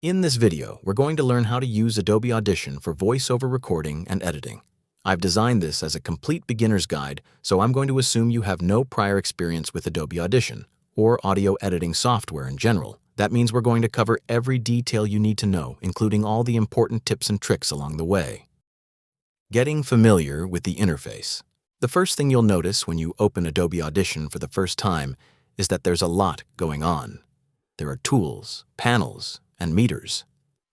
In this video, we're going to learn how to use Adobe Audition for voiceover recording and editing. I've designed this as a complete beginner's guide, so I'm going to assume you have no prior experience with Adobe Audition or audio editing software in general. That means we're going to cover every detail you need to know, including all the important tips and tricks along the way. Getting familiar with the interface. The first thing you'll notice when you open Adobe Audition for the first time is that there's a lot going on. There are tools, panels, and meters.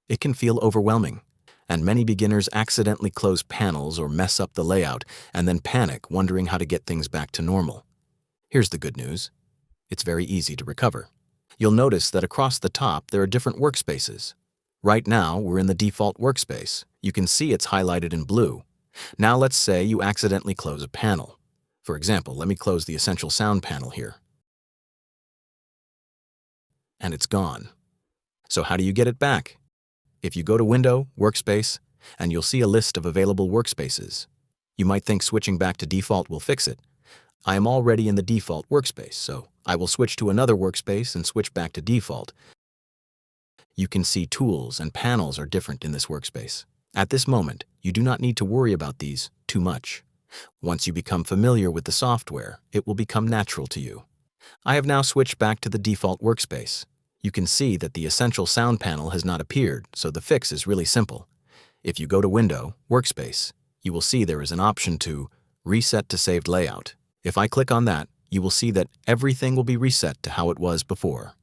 It can feel overwhelming, and many beginners accidentally close panels or mess up the layout and then panic, wondering how to get things back to normal. Here's the good news. It's very easy to recover. You'll notice that across the top there are different workspaces. Right now, we're in the default workspace. You can see it's highlighted in blue. Now let's say you accidentally close a panel. For example, let me close the Essential Sound panel here. And it's gone. So how do you get it back? If you go to Window, Workspace, and you'll see a list of available workspaces. You might think switching back to default will fix it. I am already in the default workspace, so I will switch to another workspace and switch back to default. You can see tools and panels are different in this workspace. At this moment, you do not need to worry about these too much. Once you become familiar with the software, it will become natural to you. I have now switched back to the default workspace. You can see that the Essential Sound panel has not appeared, so the fix is really simple. If you go to Window, Workspace, you will see there is an option to Reset to Saved Layout. If I click on that, you will see that everything will be reset to how it was before.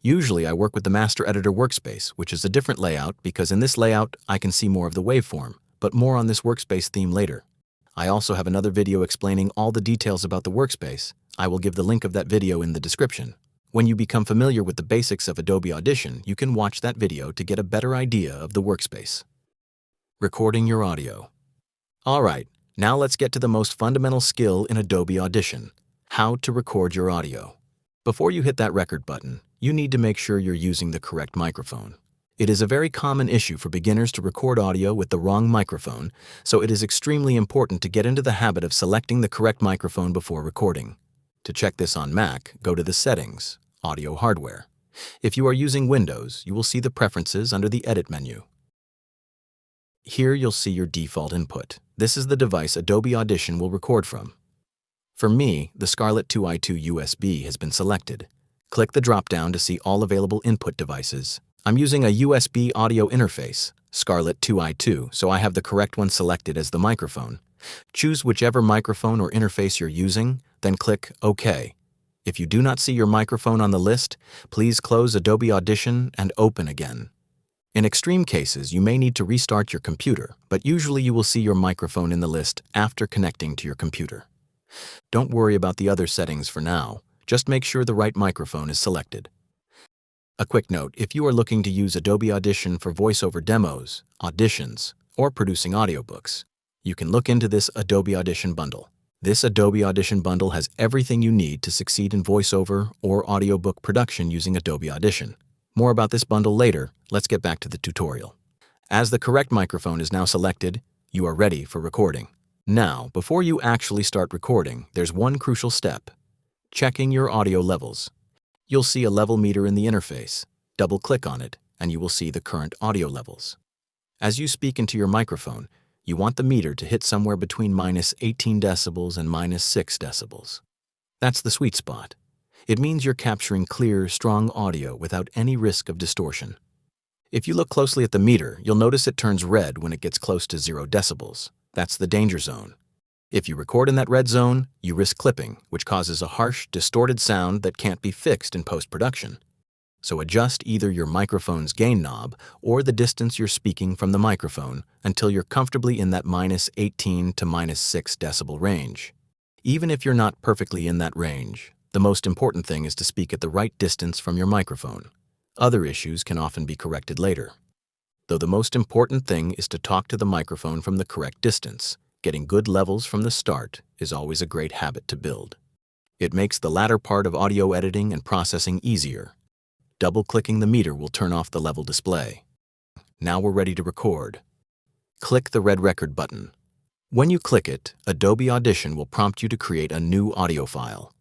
Usually I work with the Master Editor Workspace, which is a different layout because in this layout I can see more of the waveform, but more on this workspace theme later. I also have another video explaining all the details about the workspace. I will give the link of that video in the description. When you become familiar with the basics of Adobe Audition, you can watch that video to get a better idea of the workspace. Recording your audio. Alright, now let's get to the most fundamental skill in Adobe Audition, how to record your audio. Before you hit that record button, you need to make sure you're using the correct microphone. It is a very common issue for beginners to record audio with the wrong microphone, so it is extremely important to get into the habit of selecting the correct microphone before recording. To check this on Mac, go to the Settings, Audio Hardware. If you are using Windows, you will see the Preferences under the Edit menu. Here you'll see your default input. This is the device Adobe Audition will record from. For me, the Scarlett 2i2 USB has been selected. Click the drop-down to see all available input devices. I'm using a USB audio interface, Scarlett 2i2, so I have the correct one selected as the microphone. Choose whichever microphone or interface you're using, then click OK. If you do not see your microphone on the list, please close Adobe Audition and open again. In extreme cases, you may need to restart your computer, but usually you will see your microphone in the list after connecting to your computer. Don't worry about the other settings for now. Just make sure the right microphone is selected. A quick note, if you are looking to use Adobe Audition for voiceover demos, auditions, or producing audiobooks, you can look into this Adobe Audition bundle. This Adobe Audition bundle has everything you need to succeed in voiceover or audiobook production using Adobe Audition. More about this bundle later. Let's get back to the tutorial. As the correct microphone is now selected, you are ready for recording. Now, before you actually start recording, there's one crucial step: checking your audio levels. You'll see a level meter in the interface. Double-click on it, and you will see the current audio levels. As you speak into your microphone, you want the meter to hit somewhere between -18 decibels and -6 decibels. That's the sweet spot. It means you're capturing clear, strong audio without any risk of distortion. If you look closely at the meter, you'll notice it turns red when it gets close to 0 decibels. That's the danger zone. If you record in that red zone, you risk clipping, which causes a harsh, distorted sound that can't be fixed in post-production. So adjust either your microphone's gain knob or the distance you're speaking from the microphone until you're comfortably in that -18 to -6 decibel range. Even if you're not perfectly in that range, the most important thing is to speak at the right distance from your microphone. Other issues can often be corrected later. Though the most important thing is to talk to the microphone from the correct distance, getting good levels from the start is always a great habit to build. It makes the latter part of audio editing and processing easier. Double-clicking the meter will turn off the level display. Now we're ready to record. Click the red record button. When you click it, Adobe Audition will prompt you to create a new audio file.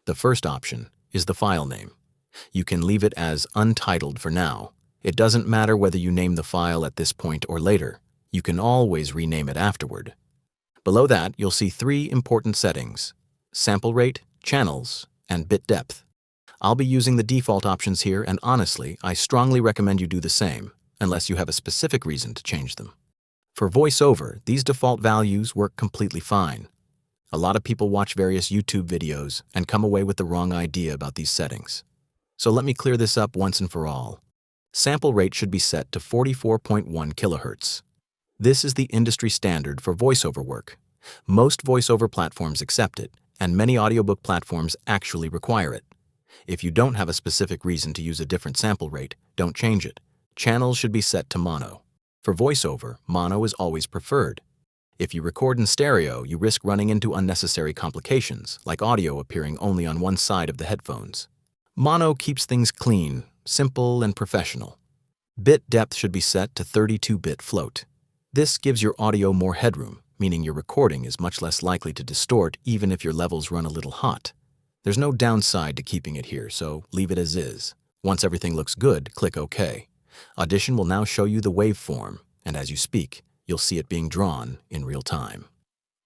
The first option is the file name. You can leave it as untitled for now. It doesn't matter whether you name the file at this point or later. You can always rename it afterward. Below that, you'll see 3 important settings: sample rate, channels, and bit depth. I'll be using the default options here, and honestly, I strongly recommend you do the same, unless you have a specific reason to change them. For voiceover, these default values work completely fine. A lot of people watch various YouTube videos and come away with the wrong idea about these settings. So let me clear this up once and for all. Sample rate should be set to 44.1 kHz. This is the industry standard for voiceover work. Most voiceover platforms accept it, and many audiobook platforms actually require it. If you don't have a specific reason to use a different sample rate, don't change it. Channels should be set to mono. For voiceover, mono is always preferred. If you record in stereo, you risk running into unnecessary complications, like audio appearing only on one side of the headphones. Mono keeps things clean, simple, and professional. Bit depth should be set to 32-bit float. This gives your audio more headroom, meaning your recording is much less likely to distort even if your levels run a little hot. There's no downside to keeping it here, so leave it as is. Once everything looks good, click OK. Audition will now show you the waveform, and as you speak, you'll see it being drawn in real time.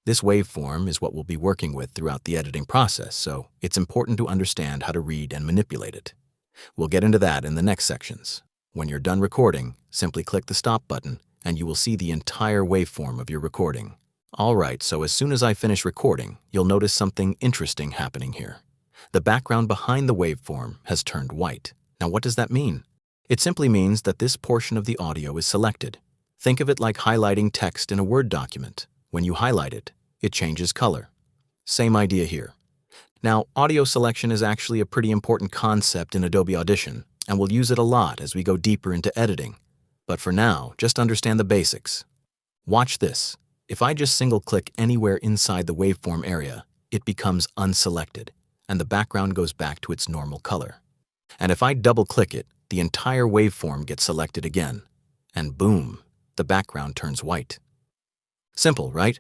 This waveform is what we'll be working with throughout the editing process, so it's important to understand how to read and manipulate it. We'll get into that in the next sections. When you're done recording, simply click the stop button, and you will see the entire waveform of your recording. Alright, so as soon as I finish recording, you'll notice something interesting happening here. The background behind the waveform has turned white. Now what does that mean? It simply means that this portion of the audio is selected. Think of it like highlighting text in a Word document. When you highlight it, it changes color. Same idea here. Now, audio selection is actually a pretty important concept in Adobe Audition, and we'll use it a lot as we go deeper into editing. But for now, just understand the basics. Watch this. If I just single-click anywhere inside the waveform area, it becomes unselected, and the background goes back to its normal color. And if I double-click it, the entire waveform gets selected again, and boom, the background turns white. Simple, right?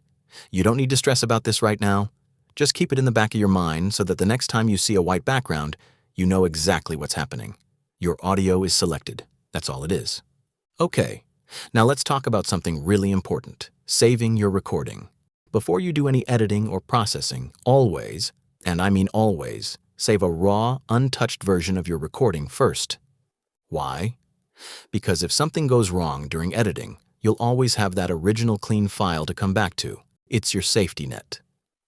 You don't need to stress about this right now. Just keep it in the back of your mind so that the next time you see a white background, you know exactly what's happening. Your audio is selected. That's all it is. Okay, now let's talk about something really important: saving your recording. Before you do any editing or processing, always, and I mean always, save a raw, untouched version of your recording first. Why? Because if something goes wrong during editing, you'll always have that original clean file to come back to. It's your safety net.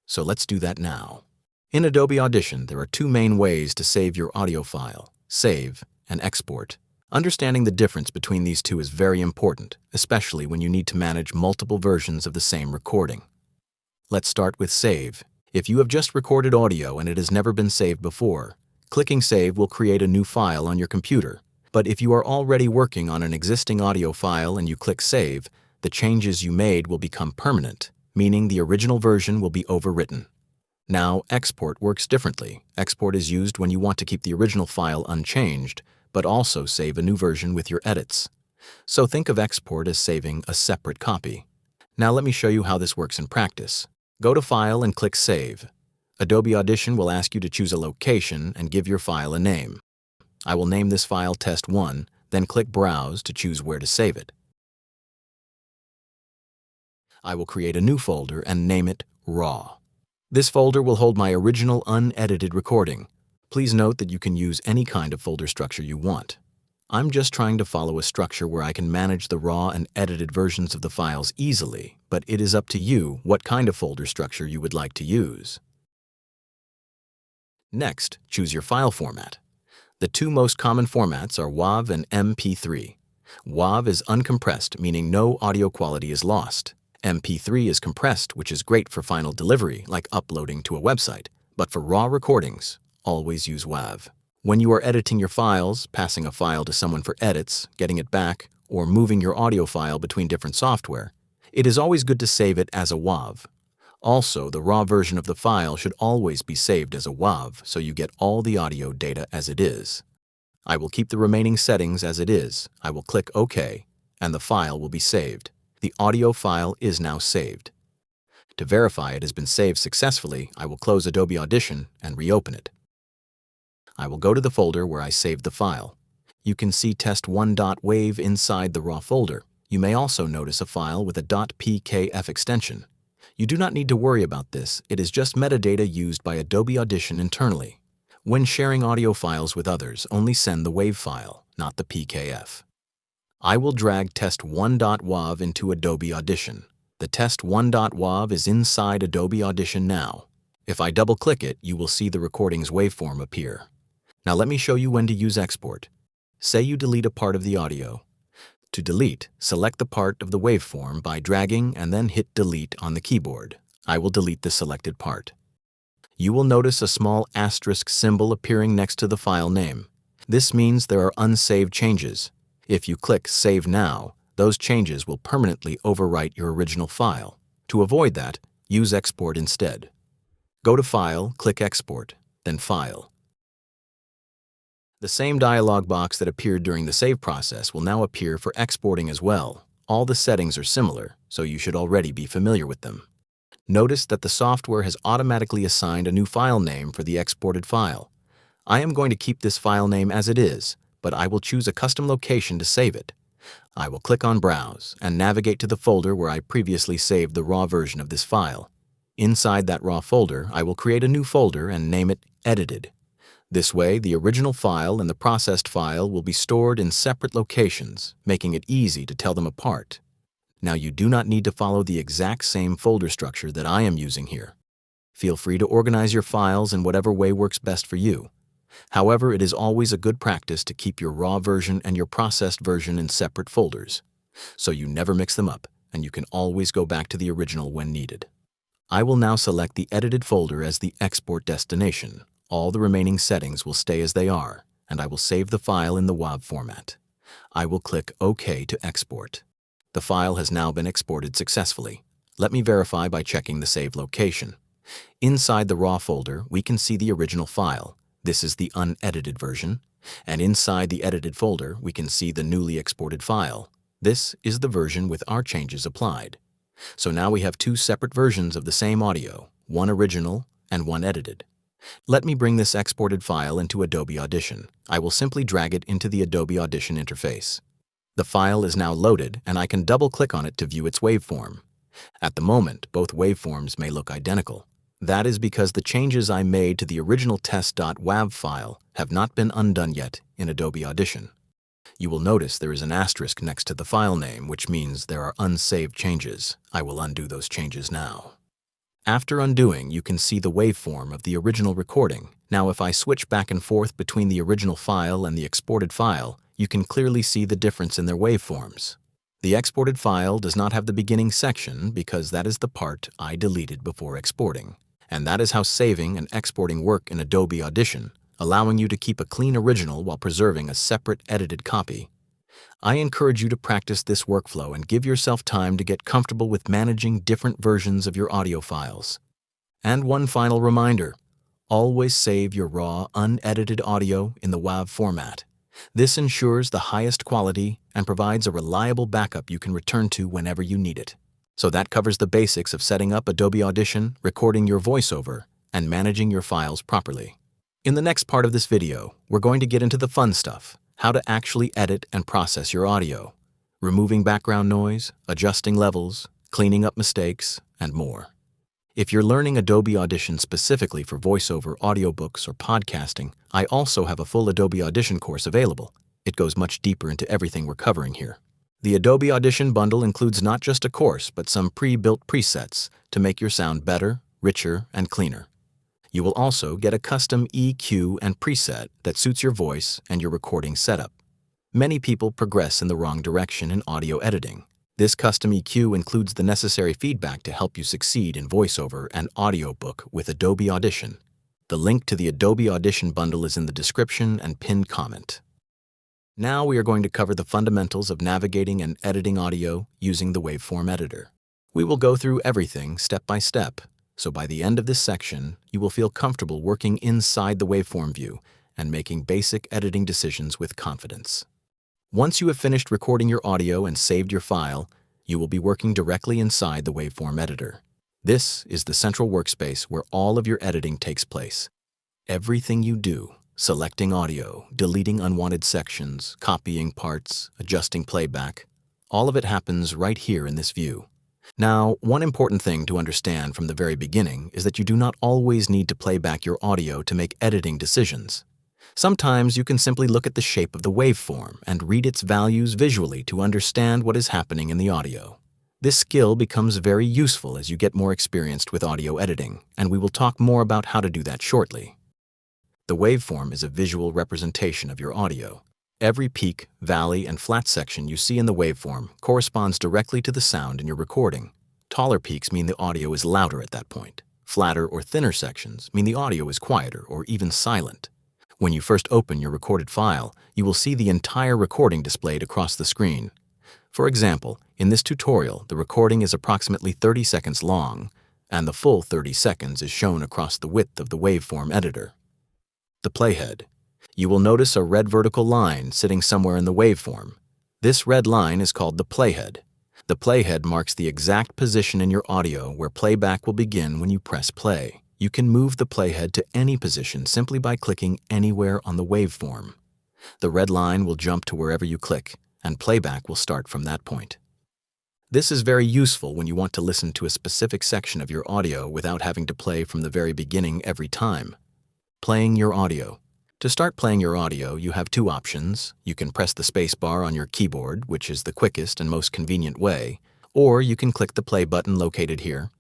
So let's do that now. In Adobe Audition, there are 2 main ways to save your audio file: save and export. Understanding the difference between these 2 is very important, especially when you need to manage multiple versions of the same recording. Let's start with save. If you have just recorded audio and it has never been saved before, clicking save will create a new file on your computer. But if you are already working on an existing audio file and you click save, the changes you made will become permanent, meaning the original version will be overwritten. Now, export works differently. Export is used when you want to keep the original file unchanged, but also save a new version with your edits. So think of export as saving a separate copy. Now let me show you how this works in practice. Go to File and click Save. Adobe Audition will ask you to choose a location and give your file a name. I will name this file Test1, then click Browse to choose where to save it. I will create a new folder and name it Raw. This folder will hold my original unedited recording. Please note that you can use any kind of folder structure you want. I'm just trying to follow a structure where I can manage the raw and edited versions of the files easily, but it is up to you what kind of folder structure you would like to use. Next, choose your file format. The 2 most common formats are WAV and MP3. WAV is uncompressed, meaning no audio quality is lost. MP3 is compressed, which is great for final delivery, like uploading to a website, but for raw recordings, always use WAV. When you are editing your files, passing a file to someone for edits, getting it back, or moving your audio file between different software, it is always good to save it as a WAV. Also, the raw version of the file should always be saved as a WAV so you get all the audio data as it is. I will keep the remaining settings as it is. I will click OK, and the file will be saved. The audio file is now saved. To verify it has been saved successfully, I will close Adobe Audition and reopen it. I will go to the folder where I saved the file. You can see test1.wav inside the raw folder. You may also notice a file with a .pkf extension. You do not need to worry about this, it is just metadata used by Adobe Audition internally. When sharing audio files with others, only send the WAV file, not the PKF. I will drag test1.wav into Adobe Audition. The test1.wav is inside Adobe Audition now. If I double-click it, you will see the recording's waveform appear. Now let me show you when to use export. Say you delete a part of the audio. To delete, select the part of the waveform by dragging and then hit delete on the keyboard. I will delete the selected part. You will notice a small asterisk symbol appearing next to the file name. This means there are unsaved changes. If you click Save Now, those changes will permanently overwrite your original file. To avoid that, use Export instead. Go to File, click Export, then File. The same dialog box that appeared during the save process will now appear for exporting as well. All the settings are similar, so you should already be familiar with them. Notice that the software has automatically assigned a new file name for the exported file. I am going to keep this file name as it is, but I will choose a custom location to save it. I will click on Browse and navigate to the folder where I previously saved the raw version of this file. Inside that raw folder, I will create a new folder and name it Edited. This way, the original file and the processed file will be stored in separate locations, making it easy to tell them apart. Now you do not need to follow the exact same folder structure that I am using here. Feel free to organize your files in whatever way works best for you. However, it is always a good practice to keep your raw version and your processed version in separate folders, so you never mix them up and you can always go back to the original when needed. I will now select the edited folder as the export destination. All the remaining settings will stay as they are, and I will save the file in the WAV format. I will click OK to export. The file has now been exported successfully. Let me verify by checking the save location. Inside the raw folder, we can see the original file. This is the unedited version. And inside the edited folder, we can see the newly exported file. This is the version with our changes applied. So now we have two separate versions of the same audio, one original and one edited. Let me bring this exported file into Adobe Audition. I will simply drag it into the Adobe Audition interface. The file is now loaded, and I can double-click on it to view its waveform. At the moment, both waveforms may look identical. That is because the changes I made to the original test.wav file have not been undone yet in Adobe Audition. You will notice there is an asterisk next to the file name, which means there are unsaved changes. I will undo those changes now. After undoing, you can see the waveform of the original recording. Now, if I switch back and forth between the original file and the exported file, you can clearly see the difference in their waveforms. The exported file does not have the beginning section because that is the part I deleted before exporting. And that is how saving and exporting work in Adobe Audition, allowing you to keep a clean original while preserving a separate edited copy. I encourage you to practice this workflow and give yourself time to get comfortable with managing different versions of your audio files. And one final reminder, always save your raw, unedited audio in the WAV format. This ensures the highest quality and provides a reliable backup you can return to whenever you need it. So that covers the basics of setting up Adobe Audition, recording your voiceover, and managing your files properly. In the next part of this video, we're going to get into the fun stuff. How to actually edit and process your audio, removing background noise, adjusting levels, cleaning up mistakes, and more. If you're learning Adobe Audition specifically for voiceover, audiobooks, or podcasting, I also have a full Adobe Audition course available. It goes much deeper into everything we're covering here. The Adobe Audition bundle includes not just a course, but some pre-built presets to make your sound better, richer, and cleaner. You will also get a custom EQ and preset that suits your voice and your recording setup. Many people progress in the wrong direction in audio editing. This custom EQ includes the necessary feedback to help you succeed in voiceover and audiobook with Adobe Audition. The link to the Adobe Audition bundle is in the description and pinned comment. Now we are going to cover the fundamentals of navigating and editing audio using the waveform editor. We will go through everything step by step. So by the end of this section, you will feel comfortable working inside the waveform view and making basic editing decisions with confidence. Once you have finished recording your audio and saved your file, you will be working directly inside the waveform editor. This is the central workspace where all of your editing takes place. Everything you do, selecting audio, deleting unwanted sections, copying parts, adjusting playback. All of it happens right here in this view. Now, one important thing to understand from the very beginning is that you do not always need to play back your audio to make editing decisions. Sometimes you can simply look at the shape of the waveform and read its values visually to understand what is happening in the audio. This skill becomes very useful as you get more experienced with audio editing, and we will talk more about how to do that shortly. The waveform is a visual representation of your audio. Every peak, valley, and flat section you see in the waveform corresponds directly to the sound in your recording. Taller peaks mean the audio is louder at that point. Flatter or thinner sections mean the audio is quieter or even silent. When you first open your recorded file, you will see the entire recording displayed across the screen. For example, in this tutorial, the recording is approximately 30 seconds long, and the full 30 seconds is shown across the width of the waveform editor. The playhead. You will notice a red vertical line sitting somewhere in the waveform. This red line is called the playhead. The playhead marks the exact position in your audio where playback will begin when you press play. You can move the playhead to any position simply by clicking anywhere on the waveform. The red line will jump to wherever you click, and playback will start from that point. This is very useful when you want to listen to a specific section of your audio without having to play from the very beginning every time. Playing your audio. To start playing your audio, you have two options. You can press the space bar on your keyboard, which is the quickest and most convenient way, or you can click the play button located here.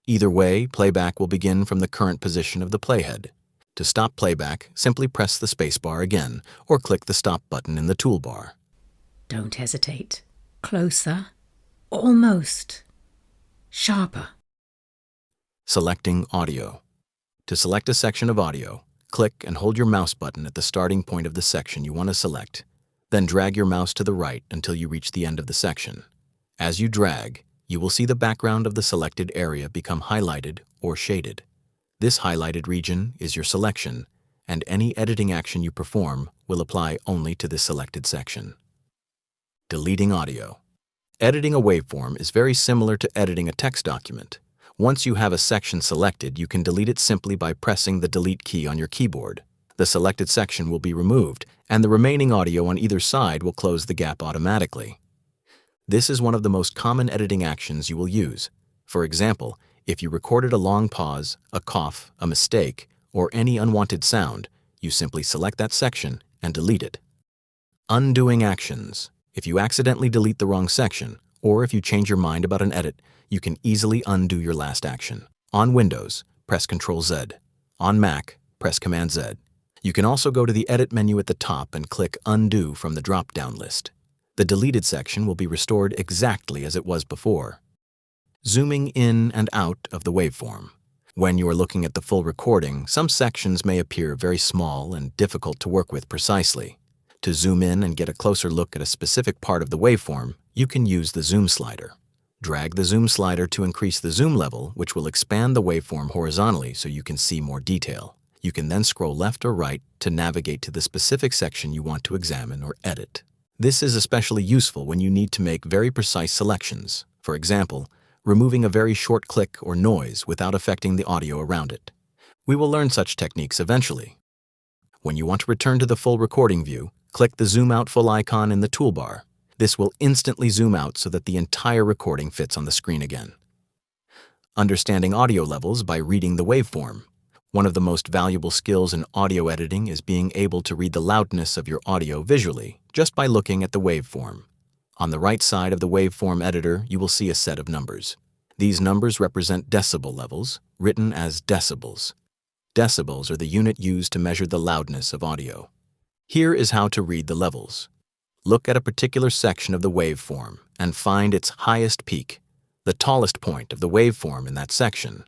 Either way, playback will begin from the current position of the playhead. To stop playback, simply press the space bar again, or click the stop button in the toolbar. Don't hesitate. Closer. Almost. Sharper. Selecting audio. To select a section of audio, click and hold your mouse button at the starting point of the section you want to select. Then drag your mouse to the right until you reach the end of the section. As you drag, you will see the background of the selected area become highlighted or shaded. This highlighted region is your selection, and any editing action you perform will apply only to this selected section. Deleting audio. Editing a waveform is very similar to editing a text document. Once you have a section selected, you can delete it simply by pressing the delete key on your keyboard. The selected section will be removed, and the remaining audio on either side will close the gap automatically. This is one of the most common editing actions you will use. For example, if you recorded a long pause, a cough, a mistake, or any unwanted sound, you simply select that section and delete it. Undoing actions. If you accidentally delete the wrong section, or if you change your mind about an edit, you can easily undo your last action. On Windows, press Ctrl-Z. On Mac, press Command-Z. You can also go to the Edit menu at the top and click Undo from the drop-down list. The deleted section will be restored exactly as it was before. Zooming in and out of the waveform. When you are looking at the full recording, some sections may appear very small and difficult to work with precisely. To zoom in and get a closer look at a specific part of the waveform, you can use the zoom slider. Drag the zoom slider to increase the zoom level, which will expand the waveform horizontally so you can see more detail. You can then scroll left or right to navigate to the specific section you want to examine or edit. This is especially useful when you need to make very precise selections. For example, removing a very short click or noise without affecting the audio around it. We will learn such techniques eventually. When you want to return to the full recording view, click the Zoom Out Full icon in the toolbar. This will instantly zoom out so that the entire recording fits on the screen again. Understanding audio levels by reading the waveform. One of the most valuable skills in audio editing is being able to read the loudness of your audio visually, just by looking at the waveform. On the right side of the waveform editor, you will see a set of numbers. These numbers represent decibel levels, written as decibels. Decibels are the unit used to measure the loudness of audio. Here is how to read the levels. Look at a particular section of the waveform and find its highest peak, the tallest point of the waveform in that section.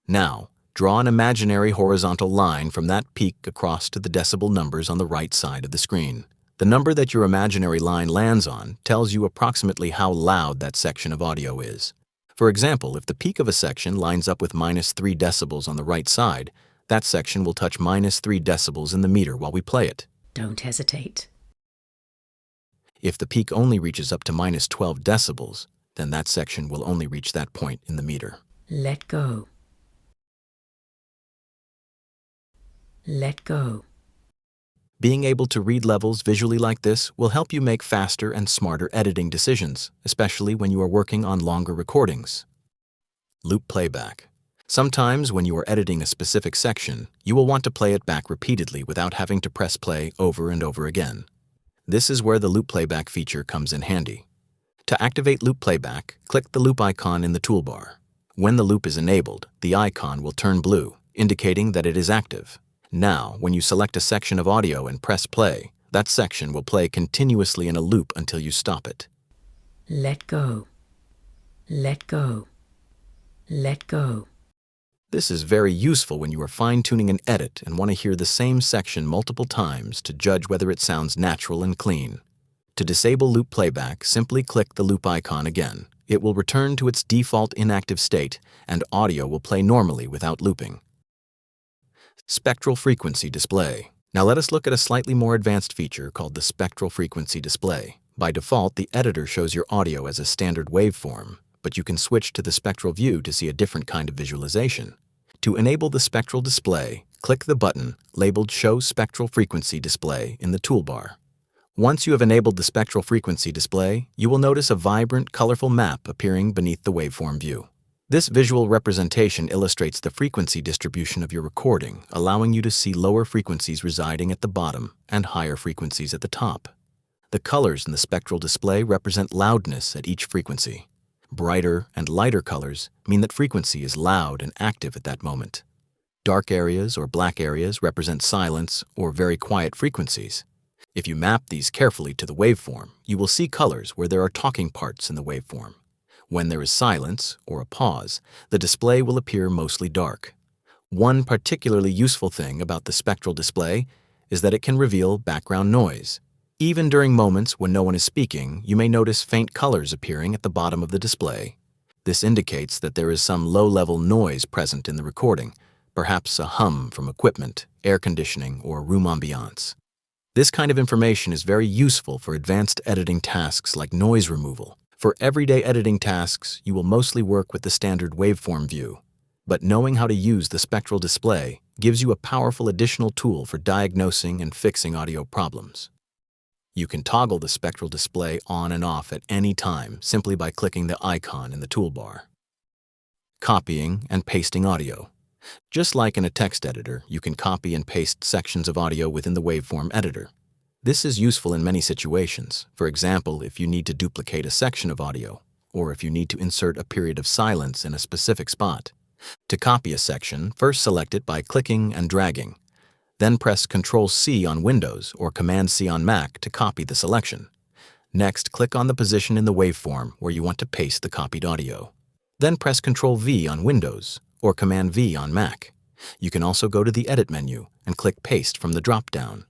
Now, draw an imaginary horizontal line from that peak across to the decibel numbers on the right side of the screen. The number that your imaginary line lands on tells you approximately how loud that section of audio is. For example, if the peak of a section lines up with -3 decibels on the right side, that section will touch -3 decibels in the meter while we play it. Don't hesitate. If the peak only reaches up to -12 decibels, then that section will only reach that point in the meter. Let go. Let go. Being able to read levels visually like this will help you make faster and smarter editing decisions, especially when you are working on longer recordings. Loop playback. Sometimes when you are editing a specific section, you will want to play it back repeatedly without having to press play over and over again. This is where the loop playback feature comes in handy. To activate loop playback, click the loop icon in the toolbar. When the loop is enabled, the icon will turn blue, indicating that it is active. Now, when you select a section of audio and press play, that section will play continuously in a loop until you stop it. Let go. Let go. Let go. This is very useful when you are fine-tuning an edit and want to hear the same section multiple times to judge whether it sounds natural and clean. To disable loop playback, simply click the loop icon again. It will return to its default inactive state, and audio will play normally without looping. Spectral frequency display. Now let us look at a slightly more advanced feature called the spectral frequency display. By default, the editor shows your audio as a standard waveform, but you can switch to the spectral view to see a different kind of visualization. To enable the spectral display, click the button labeled Show Spectral Frequency Display in the toolbar. Once you have enabled the spectral frequency display, you will notice a vibrant, colorful map appearing beneath the waveform view. This visual representation illustrates the frequency distribution of your recording, allowing you to see lower frequencies residing at the bottom and higher frequencies at the top. The colors in the spectral display represent loudness at each frequency. Brighter and lighter colors mean that frequency is loud and active at that moment. Dark areas or black areas represent silence or very quiet frequencies. If you map these carefully to the waveform, you will see colors where there are talking parts in the waveform. When there is silence or a pause, the display will appear mostly dark. One particularly useful thing about the spectral display is that it can reveal background noise. Even during moments when no one is speaking, you may notice faint colors appearing at the bottom of the display. This indicates that there is some low-level noise present in the recording, perhaps a hum from equipment, air conditioning, or room ambiance. This kind of information is very useful for advanced editing tasks like noise removal. For everyday editing tasks, you will mostly work with the standard waveform view, but knowing how to use the spectral display gives you a powerful additional tool for diagnosing and fixing audio problems. You can toggle the spectral display on and off at any time simply by clicking the icon in the toolbar. Copying and pasting audio. Just like in a text editor, you can copy and paste sections of audio within the waveform editor. This is useful in many situations. For example, if you need to duplicate a section of audio, or if you need to insert a period of silence in a specific spot. To copy a section, first select it by clicking and dragging. Then press Ctrl-C on Windows or Command-C on Mac to copy the selection. Next, click on the position in the waveform where you want to paste the copied audio. Then press Ctrl-V on Windows or Command-V on Mac. You can also go to the Edit menu and click Paste from the drop-down.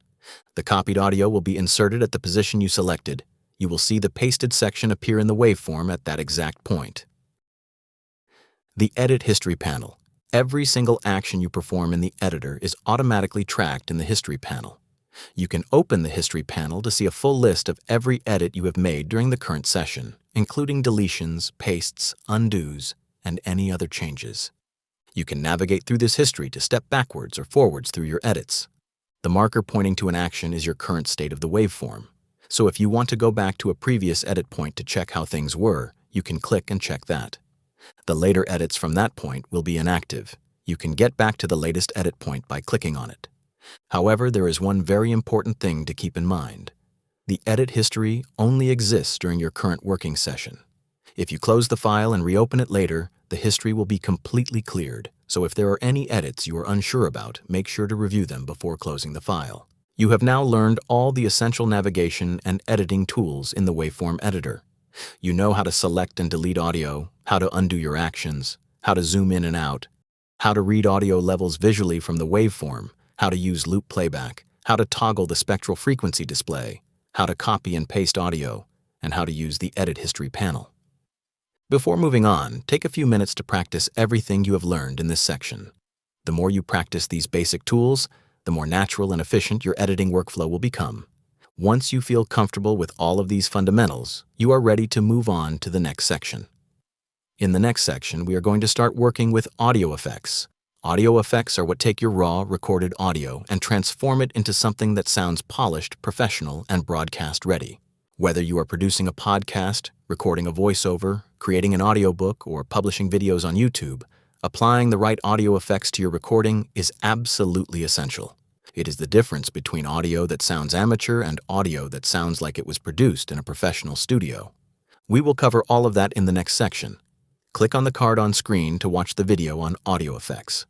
The copied audio will be inserted at the position you selected. You will see the pasted section appear in the waveform at that exact point. The Edit History panel. Every single action you perform in the editor is automatically tracked in the History panel. You can open the History panel to see a full list of every edit you have made during the current session, including deletions, pastes, undos, and any other changes. You can navigate through this history to step backwards or forwards through your edits. The marker pointing to an action is your current state of the waveform. So if you want to go back to a previous edit point to check how things were, you can click and check that. The later edits from that point will be inactive. You can get back to the latest edit point by clicking on it. However, there is one very important thing to keep in mind. The edit history only exists during your current working session. If you close the file and reopen it later, the history will be completely cleared. So if there are any edits you are unsure about, make sure to review them before closing the file. You have now learned all the essential navigation and editing tools in the waveform editor. You know how to select and delete audio, how to undo your actions, how to zoom in and out, how to read audio levels visually from the waveform, how to use loop playback, how to toggle the spectral frequency display, how to copy and paste audio, and how to use the Edit History panel. Before moving on, take a few minutes to practice everything you have learned in this section. The more you practice these basic tools, the more natural and efficient your editing workflow will become. Once you feel comfortable with all of these fundamentals, you are ready to move on to the next section. In the next section, we are going to start working with audio effects. Audio effects are what take your raw, recorded audio and transform it into something that sounds polished, professional, and broadcast ready. Whether you are producing a podcast, recording a voiceover, creating an audiobook, or publishing videos on YouTube, applying the right audio effects to your recording is absolutely essential. It is the difference between audio that sounds amateur and audio that sounds like it was produced in a professional studio. We will cover all of that in the next section. Click on the card on screen to watch the video on audio effects.